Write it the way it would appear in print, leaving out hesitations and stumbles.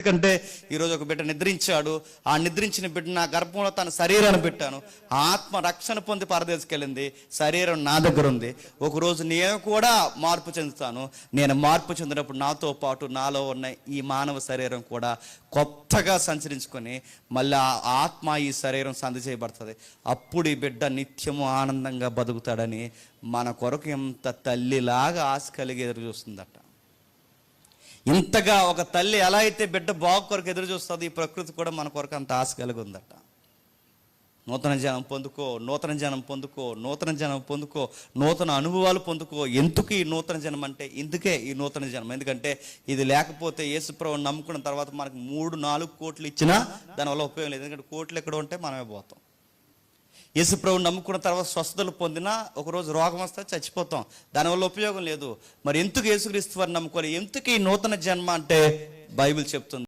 ఎందుకంటే ఈరోజు ఒక బిడ్డ నిద్రించాడు, ఆ నిద్రించిన బిడ్డ నా గర్భంలో తన శరీరాన్ని పెట్టాను, ఆత్మ రక్షణ పొంది పరదేశకెళ్ళింది, శరీరం నా దగ్గర ఉంది. ఒకరోజు నేను కూడా మార్పు చెందుతాను. నేను మార్పు చెందినప్పుడు నాతో పాటు నాలో ఉన్న ఈ మానవ శరీరం కూడా కొత్తగా సంచరించుకొని మళ్ళీ ఆ ఆత్మ ఈ శరీరం సంధి చేయబడుతుంది. అప్పుడు ఈ బిడ్డ నిత్యము ఆనందంగా బతుకుతాడని మన కొరకు ఎంత తల్లిలాగా ఆశ కలిగి ఎదురు చూస్తుందట. ఇంతగా ఒక తల్లి ఎలా అయితే బిడ్డ బాగు కొరకు ఎదురు చూస్తుంది, ఈ ప్రకృతి కూడా మన కొరకు అంత ఆశ కలిగి ఉందట. నూతన జనం పొందుకో, నూతన జనం పొందుకో, నూతన జనం పొందుకో, నూతన అనుభవాలు పొందుకో. ఎందుకు ఈ నూతన జనం అంటే ఇందుకే ఈ నూతన జనం. ఎందుకంటే ఇది లేకపోతే యేసుప్రభువుని నమ్ముకున్న తర్వాత మనకు 3-4 కోట్లు ఇచ్చినా దానివల్ల ఉపయోగం లేదు. ఎందుకంటే కోట్లు ఎక్కడ ఉంటే మనమే పోతాం. యేసుప్రభువుని నమ్ముకున్న తర్వాత స్వస్థతలు పొందినా ఒకరోజు రోగం వస్తే చచ్చిపోతాం, దానివల్ల ఉపయోగం లేదు. మరి ఎందుకు యేసుక్రీస్తు వారిని నమ్ముకోవాలి? ఎందుకు ఈ నూతన జన్మ అంటే బైబిల్ చెప్తుంది.